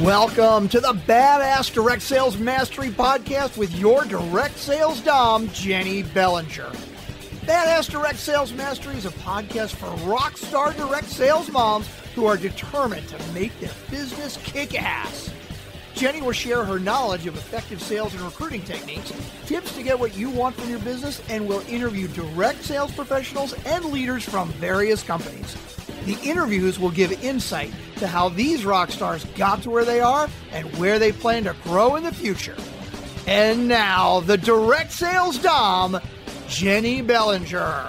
Welcome to the Badass Direct Sales Mastery Podcast with your direct sales dom, Jenny Bellinger. Badass Direct Sales Mastery is a podcast for rock star direct sales moms who are determined to make their business kick ass. Jenny will share her knowledge of effective sales and recruiting techniques, tips to get what you want from your business, and will interview direct sales professionals and leaders from various companies. The interviews will give insight to how these rock stars got to where they are and where they plan to grow in the future. And now, the direct sales dom, Jenny Bellinger.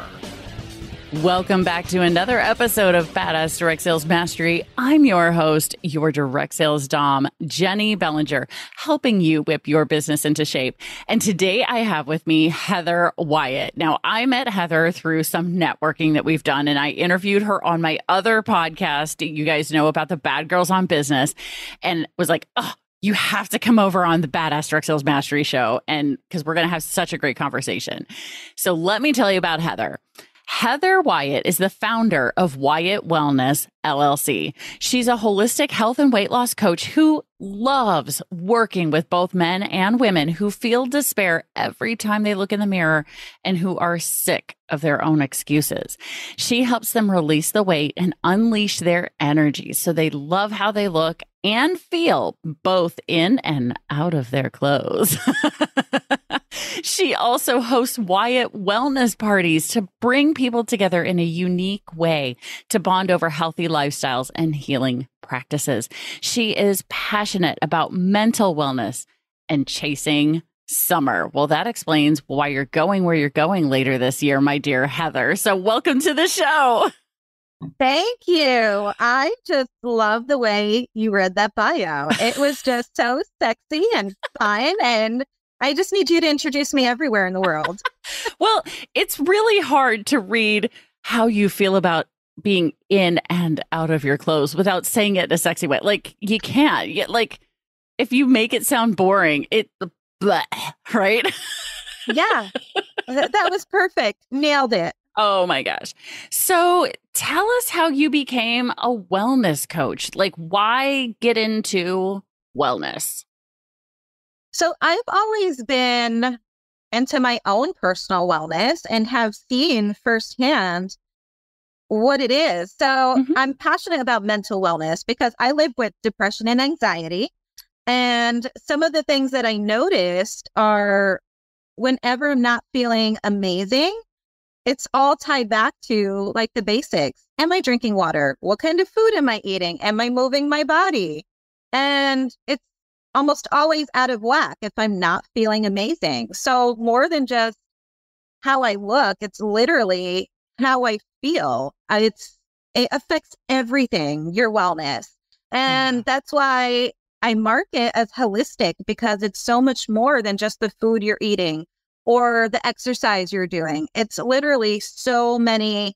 Welcome back to another episode of Badass Direct Sales Mastery. I'm your host, your direct sales dom, Jenny Bellinger, helping you whip your business into shape. And today I have with me Heather Wyatt. Now, I met Heather through some networking that we've done, and I interviewed her on my other podcast. You guys know about the Bad Girls on Business, and was like, oh, you have to come over on the Badass Direct Sales Mastery show, and because we're going to have such a great conversation. So let me tell you about Heather. Heather Wyatt is the founder of Wyatt Wellness LLC. She's a holistic health and weight loss coach who loves working with both men and women who feel despair every time they look in the mirror and who are sick of their own excuses. She helps them release the weight and unleash their energy so they love how they look and feel both in and out of their clothes. She also hosts Wyatt Wellness Parties to bring people together in a unique way to bond over healthy lifestyles and healing practices. She is passionate about mental wellness and chasing summer. Well, that explains why you're going where you're going later this year, my dear Heather. So welcome to the show. Thank you. I just love the way you read that bio. It was just so sexy and fun, and I just need you to introduce me everywhere in the world. Well, it's really hard to read how you feel about being in and out of your clothes without saying it in a sexy way. Like, you can't. Like, if you make it sound boring, bleh, right? Yeah, that was perfect. Nailed it. Oh my gosh. So tell us how you became a wellness coach. Like, why get into wellness? So I've always been into my own personal wellness and have seen firsthand what it is. So I'm passionate about mental wellness because I live with depression and anxiety. And some of the things that I noticed are whenever I'm not feeling amazing, it's all tied back to like the basics. Am I drinking water? What kind of food am I eating? Am I moving my body? And it's almost always out of whack if I'm not feeling amazing. So more than just how I look, it's literally how I feel. It affects everything, your wellness. And that's why I market as holistic, because it's so much more than just the food you're eating or the exercise you're doing. It's literally so many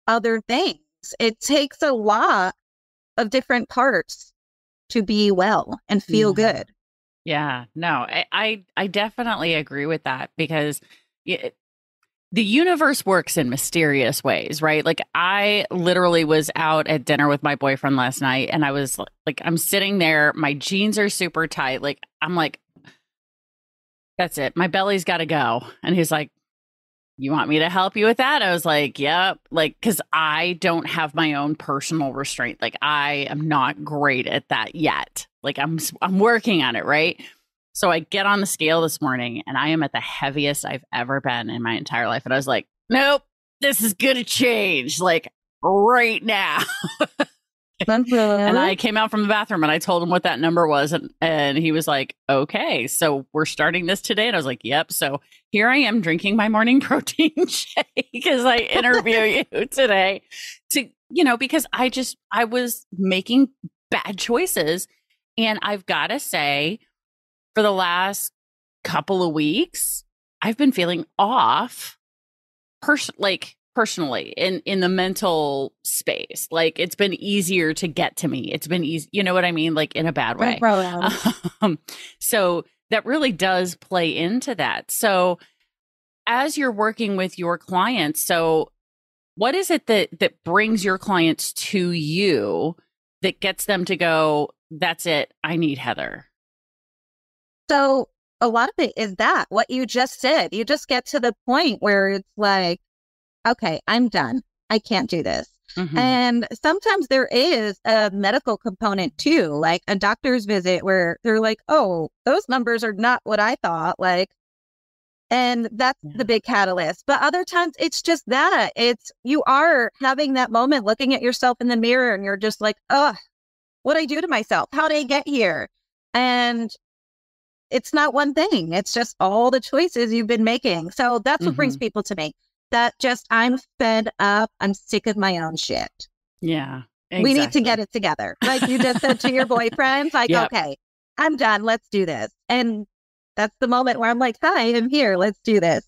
other things. It takes a lot of different parts to be well and feel good. Yeah, no, I definitely agree with that, because the universe works in mysterious ways, right? Like, I literally was out at dinner with my boyfriend last night, and I was like, I'm sitting there, my jeans are super tight. Like, I'm like, that's it. My belly's got to go. And he's like, you want me to help you with that? I was like, yep. Like, because I don't have my own personal restraint. Like, I am not great at that yet. Like, I'm working on it, right? So I get on the scale this morning, and I am at the heaviest I've ever been in my entire life. And I was like, nope, this is going to change, like, right now. And I came out from the bathroom and I told him what that number was. And he was like, okay, so we're starting this today. And I was like, yep. So here I am drinking my morning protein shake as I interview you today because I was making bad choices. And I've got to say, for the last couple of weeks, I've been feeling off personally in the mental space. Like, it's been easier to get to me. It's been easy. You know what I mean? Like, in a bad way. So that really does play into that. So as you're working with your clients, so what is it that brings your clients to you that gets them to go, that's it, I need Heather? So a lot of it is that what you just said. You just get to the point where it's like, okay, I'm done. I can't do this. Mm-hmm. And sometimes there is a medical component too, like a doctor's visit where they're like, oh, those numbers are not what I thought. Like, and that's the big catalyst. But other times it's just that you are having that moment looking at yourself in the mirror and you're just like, oh, what'd I do to myself? How did I get here? And it's not one thing. It's just all the choices you've been making. So that's what brings people to me. That just, I'm fed up. I'm sick of my own shit. Yeah. Exactly. We need to get it together. Like you just said to your boyfriend, like, okay, I'm done. Let's do this. And that's the moment where I'm like, hi, I'm here. Let's do this.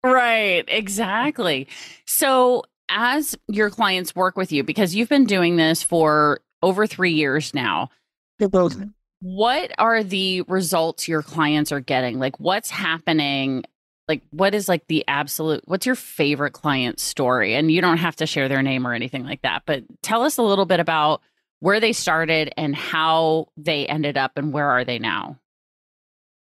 Right. Exactly. So as your clients work with you, because you've been doing this for over 3 years now, what are the results your clients are getting? Like what's happening? Like what is like the absolute, what's your favorite client story? And you don't have to share their name or anything like that, but tell us a little bit about where they started and how they ended up and where are they now?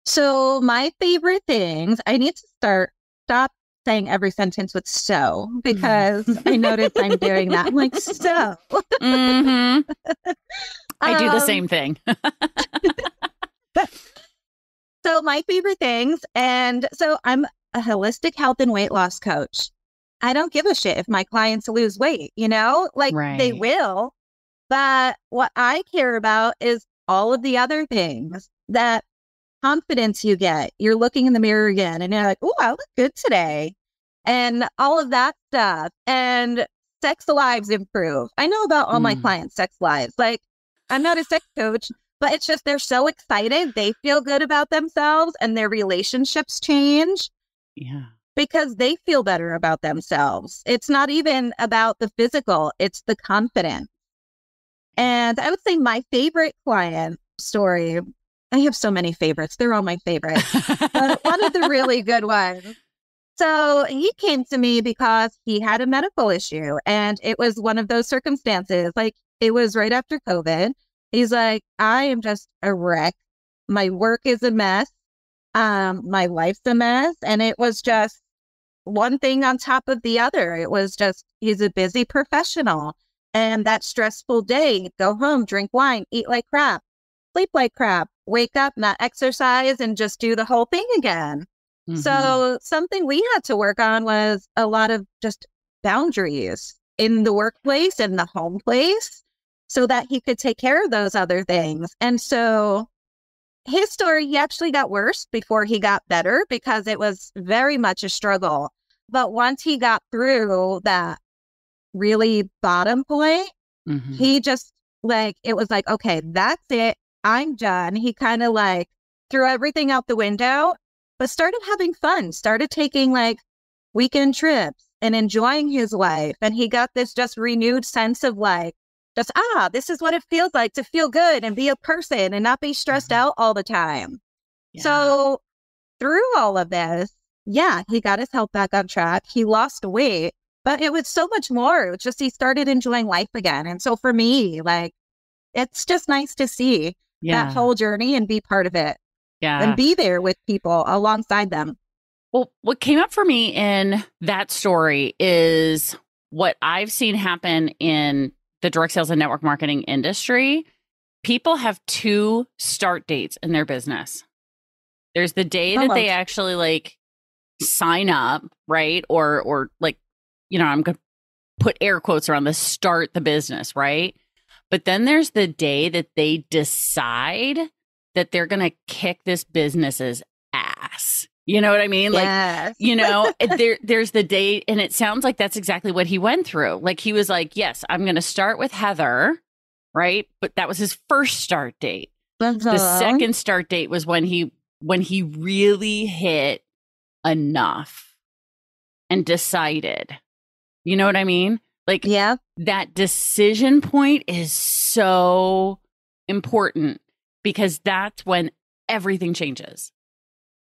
So my favorite things, I need to stop saying every sentence with so, because I noticed I'm doing that. I'm like, so. I do the same thing. So my favorite things, and so I'm a holistic health and weight loss coach. I don't give a shit if my clients lose weight, like they will. But what I care about is all of the other things, that confidence you get. You're looking in the mirror again and you're like, oh, I look good today. And all of that stuff. And sex lives improve. I know about all my clients' sex lives. Like, I'm not a sex coach, but it's just they're so excited. They feel good about themselves and their relationships change. Yeah. Because they feel better about themselves. It's not even about the physical, it's the confidence. And I would say my favorite client story, I have so many favorites. They're all my favorites. But one of the really good ones. So he came to me because he had a medical issue. And it was one of those circumstances. Like it was right after COVID. He's like, I am just a wreck. My work is a mess. My life's a mess. And it was just one thing on top of the other. It was just, he's a busy professional. And that stressful day, go home, drink wine, eat like crap, sleep like crap, wake up, not exercise, and just do the whole thing again. So something we had to work on was a lot of just boundaries in the workplace and the home place so that he could take care of those other things. And so his story, he actually got worse before he got better because it was very much a struggle. But once he got through that really bottom point, he just like, it was like, okay, that's it. I'm done. He kind of like threw everything out the window, but started having fun, started taking like weekend trips and enjoying his life. And he got this just renewed sense of like, just, this is what it feels like to feel good and be a person and not be stressed out all the time. Yeah. So through all of this, he got his health back on track. He lost weight, but it was so much more. It was just, he started enjoying life again. And so for me, like, it's just nice to see that whole journey and be part of it. Yeah. And be there with people alongside them. Well, what came up for me in that story is what I've seen happen in the direct sales and network marketing industry. People have 2 start dates in their business. There's the day that they actually like sign up, right? Or like, I'm going to put air quotes around the start the business, right? But then there's the day that they decide that they're going to kick this business's ass. You know what I mean? Yes. Like, there's the day, and it sounds like that's exactly what he went through. Like he was like, yes, I'm going to start with Heather, right? But that was his first start date. The second start date was when he really hit enough and decided. You know what I mean? Like, that decision point is so important because that's when everything changes.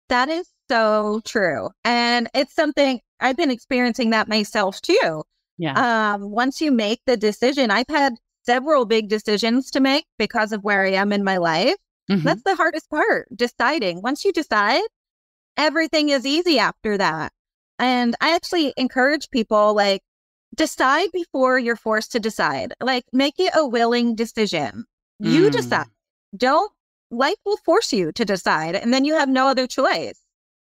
That is so true. And it's something I've been experiencing that myself too. Yeah. Once you make the decision, I've had several big decisions to make because of where I am in my life. That's the hardest part, deciding. Once you decide, everything is easy after that. And I actually encourage people, like, decide before you're forced to decide. Like, make it a willing decision. You decide. Life will force you to decide, and then you have no other choice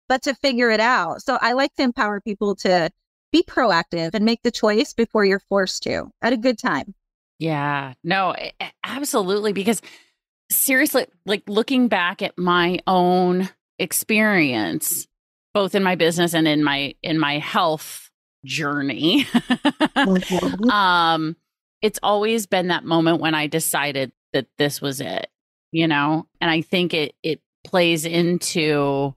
but to figure it out. So I like to empower people to be proactive and make the choice before you're forced to at a good time. Yeah, no, absolutely. Because seriously, like, looking back at my own experience, both in my business and in my health journey, it's always been that moment when I decided that this was it, you know? And I think it plays into,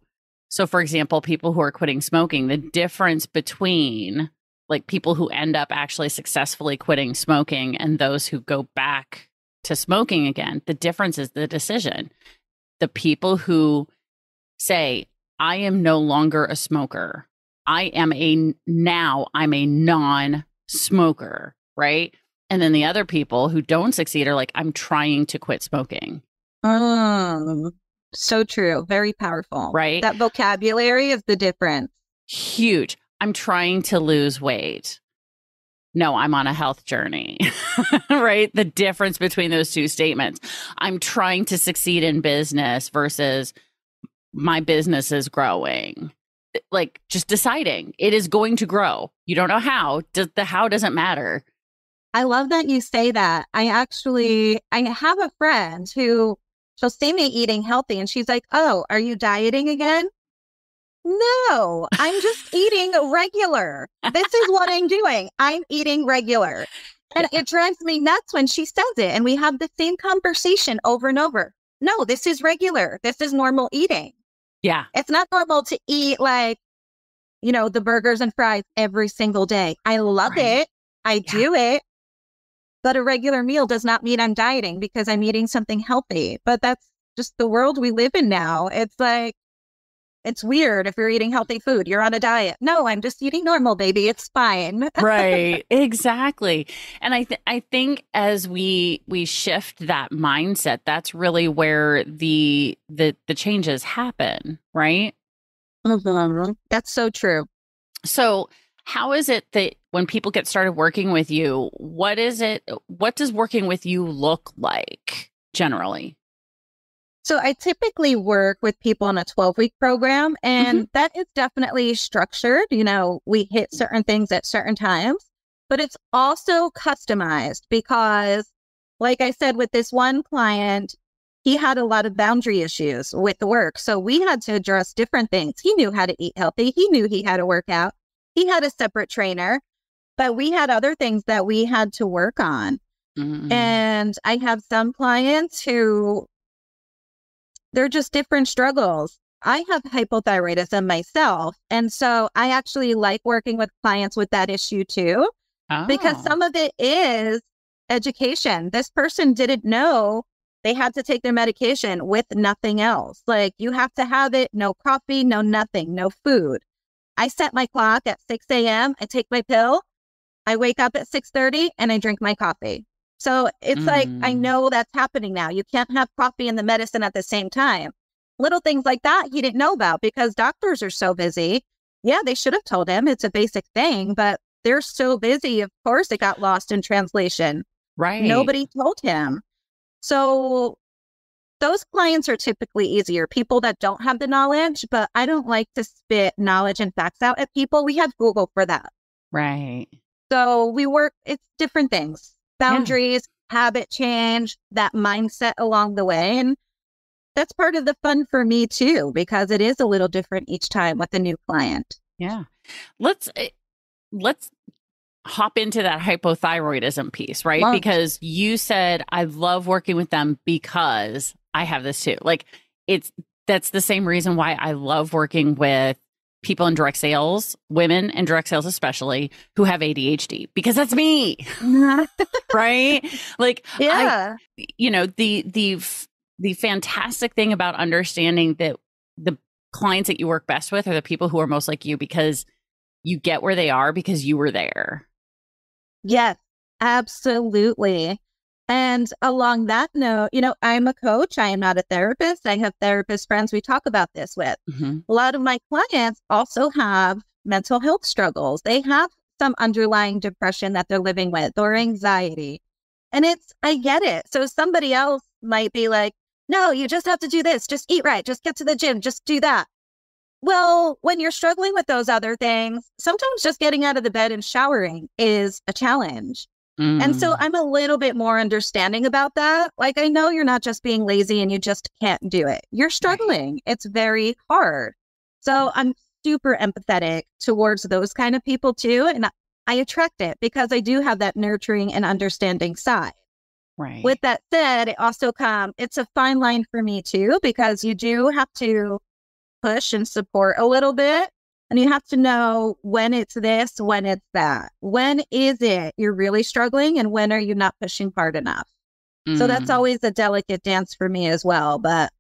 so for example, people who are quitting smoking, the difference between like people who end up actually successfully quitting smoking and those who go back to smoking again, the difference is the decision. The people who say, I am no longer a smoker. I'm a non-smoker, right? And then the other people who don't succeed are like, I'm trying to quit smoking. So true. Very powerful. Right? That vocabulary is the difference. Huge. I'm trying to lose weight. No, I'm on a health journey, right? The difference between those two statements. I'm trying to succeed in business versus my business is growing. Like, just deciding it is going to grow. You don't know how. The how doesn't matter. I love that you say that. I have a friend who, she'll see me eating healthy and she's like, oh, are you dieting again? No, I'm just eating regular. This is what I'm doing. I'm eating regular. And it drives me nuts when she says it. And we have the same conversation over and over. No, this is regular. This is normal eating. Yeah. It's not normal to eat like, the burgers and fries every single day. I love it. I do it. But a regular meal does not mean I'm dieting because I'm eating something healthy. But that's just the world we live in now. It's like, it's weird if you're eating healthy food. You're on a diet. No, I'm just eating normal, baby. It's fine. Right. Exactly. And I think as we shift that mindset, that's really where the changes happen, right? That's so true. So how is it that when people get started working with you, what does working with you look like generally? So I typically work with people on a 12-week program, and that is definitely structured. We hit certain things at certain times, but it's also customized because, like I said, with this one client, he had a lot of boundary issues with the work. So we had to address different things. He knew how to eat healthy. He knew he had to work out. He had a separate trainer, but we had other things that we had to work on. And I have some clients who, they're just different struggles. I have hypothyroidism myself. And so I actually like working with clients with that issue too, because some of it is education. This person didn't know they had to take their medication with nothing else. Like, you have to have it, no coffee, no nothing, no food. I set my clock at 6 a.m. I take my pill. I wake up at 6:30 and I drink my coffee. So it's like, I know that's happening now. You can't have coffee and the medicine at the same time. Little things like that he didn't know about because doctors are so busy. Yeah, they should have told him. It's a basic thing, but they're so busy. Of course, it got lost in translation. Right. Nobody told him. So those clients are typically easier. People that don't have the knowledge, but I don't like to spit knowledge and facts out at people. We have Google for that. Right. So it's different things. Boundaries, habit change, that mindset along the way. And that's part of the fun for me too, because it is a little different each time with a new client. Yeah. Let's hop into that hypothyroidism piece, right? Because you said, I love working with them because I have this too. Like, that's the same reason why I love working with people in direct sales, women in direct sales especially, who have ADHD, because that's me. Right? Like, yeah. The fantastic thing about understanding that the clients that you work best with are the people who are most like you, because you get where they are because you were there. Yes, absolutely. And along that note, I'm a coach. I am not a therapist. I have therapist friends we talk about this with. Mm-hmm. A lot of my clients also have mental health struggles. They have some underlying depression that they're living with or anxiety. And I get it. So somebody else might be like, no, you just have to do this. Just eat right. Just get to the gym. Just do that. Well, when you're struggling with those other things, sometimes just getting out of the bed and showering is a challenge. And so I'm a little bit more understanding about that. Like, I know you're not just being lazy and you just can't do it. You're struggling. It's very hard. So I'm super empathetic towards those kind of people too. And I attract it because I do have that nurturing and understanding side. Right. With that said, it's a fine line for me too, because you do have to push and support a little bit. And you have to know when it's this, when it's that. When is it you're really struggling and when are you not pushing hard enough? So that's always a delicate dance for me as well. But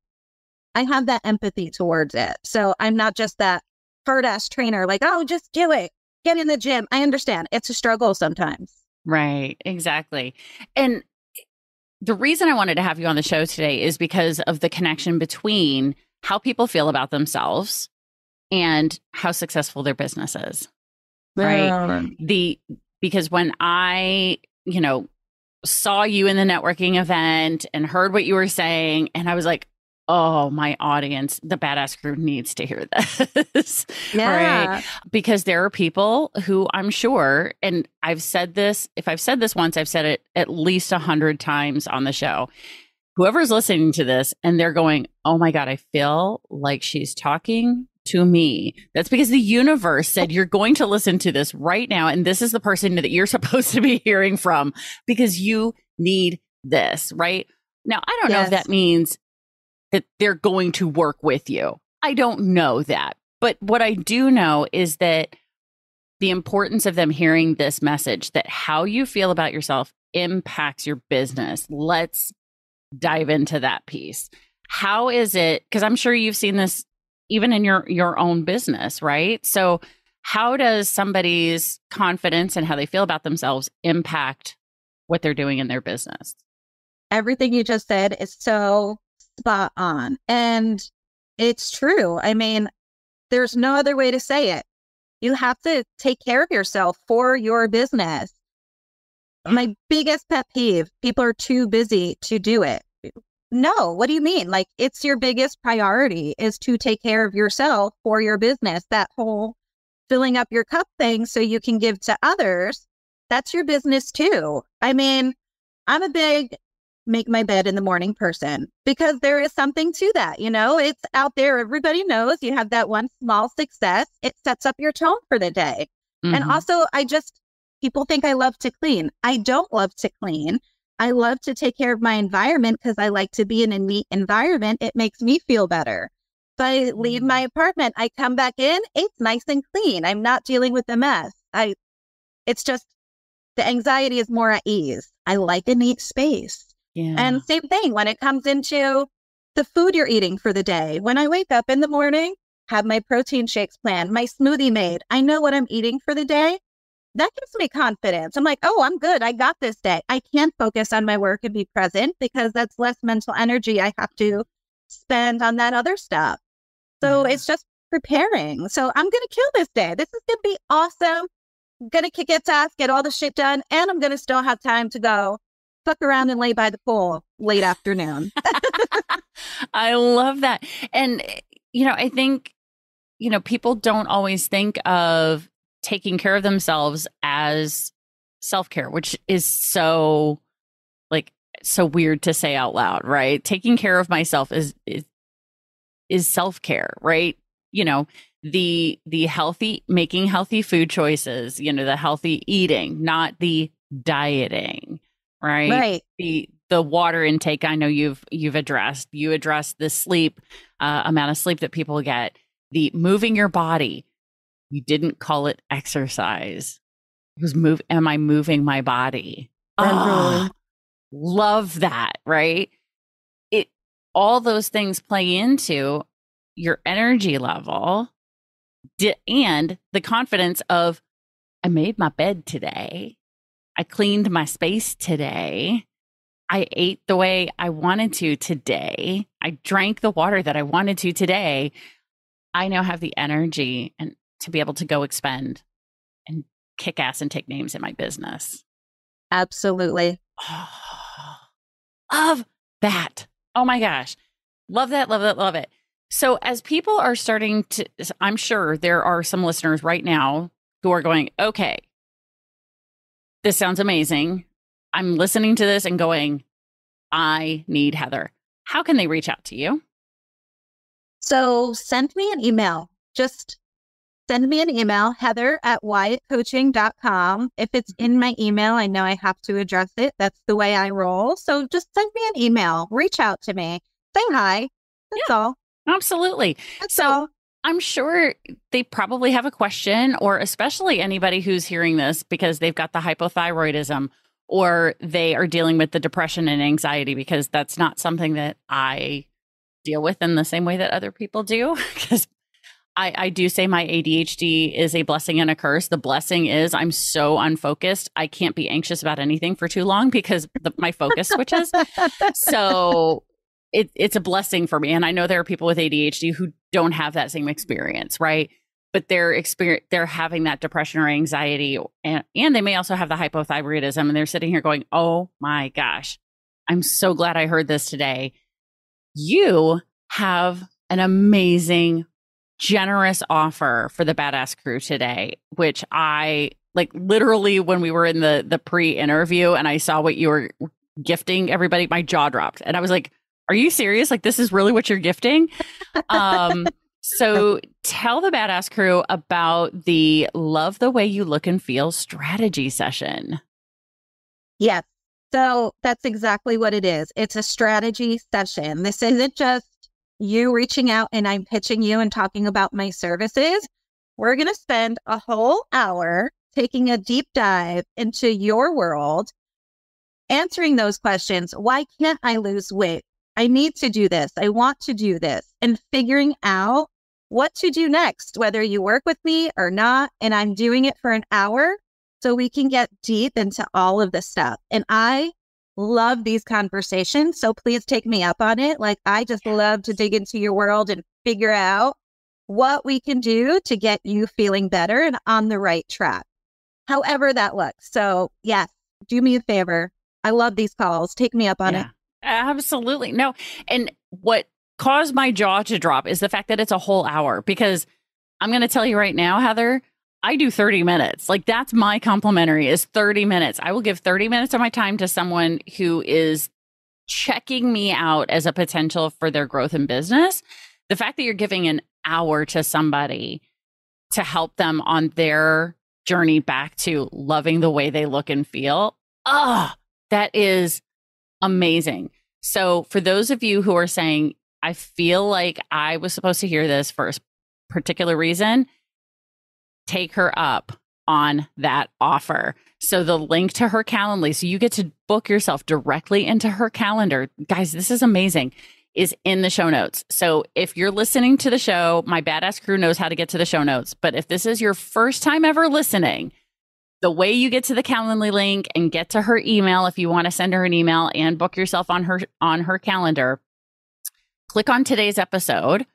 I have that empathy towards it. So I'm not just that hard-ass trainer like, oh, just do it. Get in the gym. I understand. It's a struggle sometimes. Right. Exactly. And the reason I wanted to have you on the show today is because of the connection between how people feel about themselves and how successful their business is. Right. Because when I, saw you in the networking event and heard what you were saying, and I was like, oh, my audience, the badass crew needs to hear this. Yeah. Right. Because there are people who I'm sure, and I've said this, if I've said this once, I've said it at least 100 times on the show. Whoever's listening to this and they're going, oh my God, I feel like she's talking to me. That's because the universe said you're going to listen to this right now. And this is the person that you're supposed to be hearing from because you need this, right? Now, I don't know if that means that they're going to work with you. I don't know that. But what I do know is that the importance of them hearing this message, that how you feel about yourself impacts your business. Let's dive into that piece. How is it? Because I'm sure you've seen this even in your own business, right? So how does somebody's confidence and how they feel about themselves impact what they're doing in their business? Everything you just said is so spot on. And it's true. I mean, there's no other way to say it. You have to take care of yourself for your business. My biggest pet peeve, people are too busy to do it. No, what do you mean? Like, it's your biggest priority is to take care of yourself for your business. That whole filling up your cup thing so you can give to others, that's your business too. I mean, I'm a big make my bed in the morning person because there is something to that. It's out there. Everybody knows you have that one small success. It sets up your tone for the day. Mm-hmm. And also, people think I love to clean. I don't love to clean. I love to take care of my environment because I like to be in a neat environment. It makes me feel better. If I leave my apartment, I come back in, it's nice and clean. I'm not dealing with the mess. It's just the anxiety is more at ease. I like a neat space. Yeah. And same thing when it comes into the food you're eating for the day. When I wake up in the morning, have my protein shakes planned, my smoothie made. I know what I'm eating for the day. That gives me confidence. I'm like, oh, I'm good. I got this day. I can focus on my work and be present because that's less mental energy I have to spend on that other stuff. So it's just preparing. So I'm going to kill this day. This is going to be awesome. I'm going to kick its ass, get all the shit done, and I'm going to still have time to go fuck around and lay by the pool late afternoon. I love that. And, I think, people don't always think of taking care of themselves as self-care, which is so weird to say out loud, right? Taking care of myself is self-care, right? The healthy, making healthy food choices, the healthy eating, not the dieting, right? Right. The water intake. I know you addressed the sleep, amount of sleep that people get, the moving your body. You didn't call it exercise. It was am I moving my body? Oh, love that, right? All those things play into your energy level and the confidence of, I made my bed today. I cleaned my space today. I ate the way I wanted to today. I drank the water that I wanted to today. I now have the energy and to be able to go expend and kick ass and take names in my business. Absolutely. Oh, love that. Oh my gosh. Love that, love that, love it. So as people are starting to, I'm sure there are some listeners right now who are going, okay, this sounds amazing. I'm listening to this and going, I need Heather. How can they reach out to you? So send me an email. Just send me an email, heather@wyattcoaching.com. If it's in my email, I know I have to address it. That's the way I roll. So just send me an email. Reach out to me. Say hi. That's all. Absolutely. That's all. I'm sure they probably have a question, or especially anybody who's hearing this because they've got the hypothyroidism or they are dealing with the depression and anxiety, because that's not something that I deal with in the same way that other people do. Because I do say my ADHD is a blessing and a curse. The blessing is I'm so unfocused. I can't be anxious about anything for too long because my focus switches. So it's a blessing for me. And I know there are people with ADHD who don't have that same experience, right? But they're having that depression or anxiety, and they may also have the hypothyroidism, and they're sitting here going, oh my gosh, I'm so glad I heard this today. You have an amazing, generous offer for the Badass Crew today, which I like literally when we were in the pre-interview and I saw what you were gifting everybody, my jaw dropped. And I was like, are you serious? Like, this is really what you're gifting? So tell the Badass Crew about the Love the Way You Look and Feel strategy session. Yes. So that's exactly what it is. It's a strategy session. This isn't just you reaching out and I'm pitching you and talking about my services. We're going to spend a whole hour taking a deep dive into your world, answering those questions. Why can't I lose weight? I need to do this. I want to do this, and figuring out what to do next, whether you work with me or not. And I'm doing it for an hour so we can get deep into all of this stuff. And I love these conversations. So please take me up on it. Like, I just love to dig into your world and figure out what we can do to get you feeling better and on the right track, however that looks. So yes, do me a favor. I love these calls. Take me up on it. Absolutely. No. And what caused my jaw to drop is the fact that it's a whole hour, because I'm going to tell you right now, Heather, I do 30 minutes. Like, that's my complimentary is 30 minutes. I will give 30 minutes of my time to someone who is checking me out as a potential for their growth in business. The fact that you're giving an hour to somebody to help them on their journey back to loving the way they look and feel, that is amazing. So for those of you who are saying, I feel like I was supposed to hear this for a particular reason, take her up on that offer. So the link to her Calendly, so you get to book yourself directly into her calendar. Guys, this is amazing, is in the show notes. So if you're listening to the show, my Badass Crew knows how to get to the show notes. But if this is your first time ever listening, the way you get to the Calendly link and get to her email, if you want to send her an email and book yourself on her calendar, click on today's episode.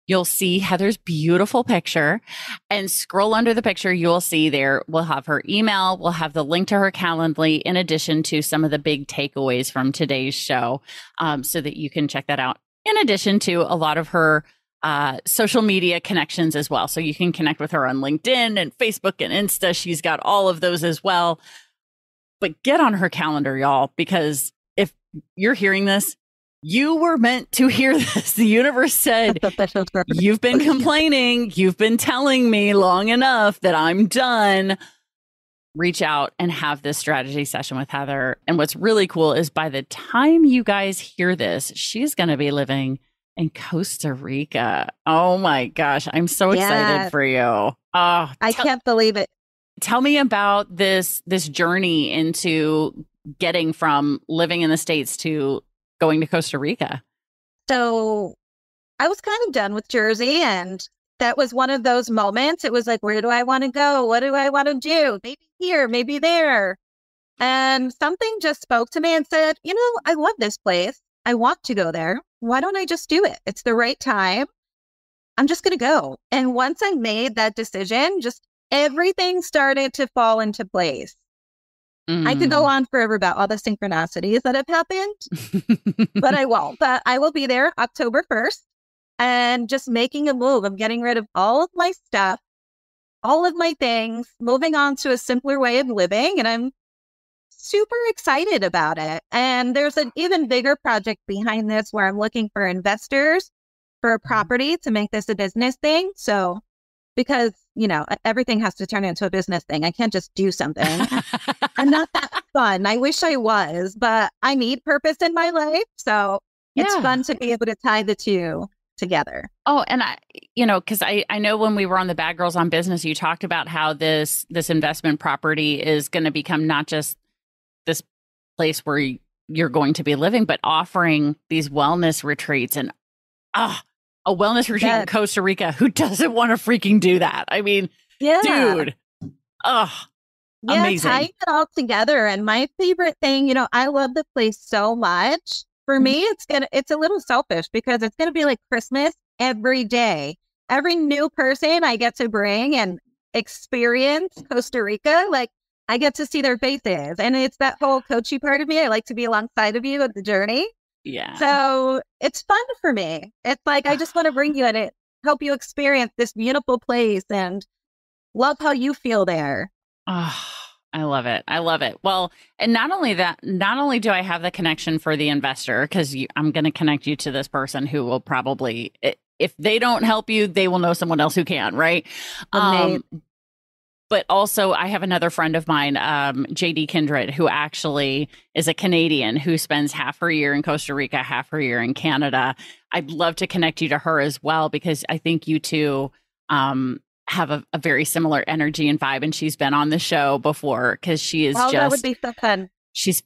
You'll see Heather's beautiful picture, and scroll under the picture. You will see there, we'll have her email. We'll have the link to her Calendly in addition to some of the big takeaways from today's show, so that you can check that out. In addition to a lot of her social media connections as well. So you can connect with her on LinkedIn and Facebook and Insta. She's got all of those as well. But get on her calendar, y'all, because if you're hearing this, you were meant to hear this. The universe said, you've been complaining. You've been telling me long enough that I'm done. Reach out and have this strategy session with Heather. And what's really cool is by the time you guys hear this, she's going to be living in Costa Rica. Oh my gosh. I'm so excited for you. Oh, I can't believe it. Tell me about this journey into getting from living in the States to going to Costa Rica. So I was kind of done with Jersey, and that was one of those moments. It was like, where do I want to go? What do I want to do? Maybe here, maybe there. And something just spoke to me and said, I love this place. I want to go there. Why don't I just do it? It's the right time. I'm just going to go. And once I made that decision, just everything started to fall into place. I could go on forever about all the synchronicities that have happened, but I won't. But I will be there October 1st and just making a move. I'm getting rid of all of my stuff, all of my things, moving on to a simpler way of living. And I'm super excited about it. And there's an even bigger project behind this where I'm looking for investors for a property to make this a business thing. So because, everything has to turn into a business thing. I can't just do something. I'm not that fun. I wish I was, but I need purpose in my life. So it's fun to be able to tie the two together. Oh, and because I know when we were on the Bad Girls on Business, you talked about how this investment property is going to become not just this place where you're going to be living, but offering these wellness retreats and a wellness retreat in Costa Rica. Who doesn't want to freaking do that? I mean, dude. Amazing. Tying it all together. And my favorite thing, I love the place so much. For me, it's a little selfish because it's going to be like Christmas every day. Every new person I get to bring and experience Costa Rica, like I get to see their faces. And it's that whole coachy part of me. I like to be alongside of you at the journey. Yeah. So it's fun for me. It's like, I just want to bring you in it, help you experience this beautiful place and love how you feel there. Oh, I love it. I love it. Well, and not only do I have the connection for the investor, because I'm going to connect you to this person who will probably, if they don't help you, they will know someone else who can, right? But also I have another friend of mine, JD Kindred, who actually is a Canadian who spends half her year in Costa Rica, half her year in Canada. I'd love to connect you to her as well, because I think you two have a very similar energy and vibe. And she's been on the show before because she is that would be so fun. She's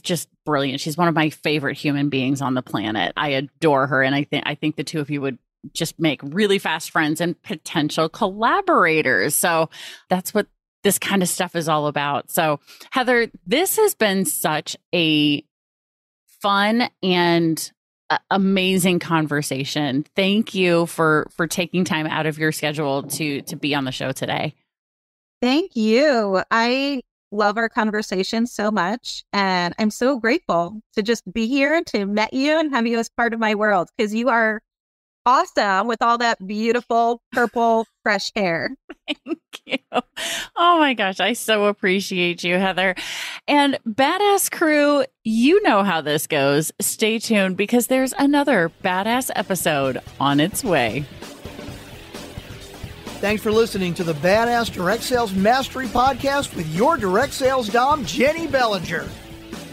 just brilliant. She's one of my favorite human beings on the planet. I adore her. And I think the two of you would just make really fast friends and potential collaborators. So that's what this kind of stuff is all about. So Heather, this has been such a fun and amazing conversation. Thank you for taking time out of your schedule to be on the show today. Thank you. I love our conversation so much. And I'm so grateful to just be here, to met you and have you as part of my world, because you are awesome with all that beautiful purple fresh hair. Thank you. Oh my gosh, I so appreciate you, Heather. And Badass Crew, you know how this goes. Stay tuned because there's another badass episode on its way. Thanks for listening to the Badass Direct Sales Mastery Podcast with your direct sales dom, Jenny Bellinger.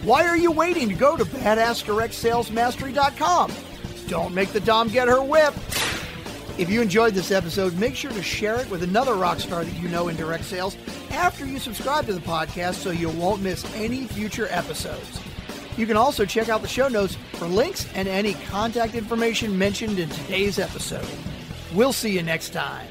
Why are you waiting to go to badassdirectsalesmastery.com? Don't make the dom get her whip. If you enjoyed this episode, make sure to share it with another rock star that you know in direct sales after you subscribe to the podcast so you won't miss any future episodes. You can also check out the show notes for links and any contact information mentioned in today's episode. We'll see you next time.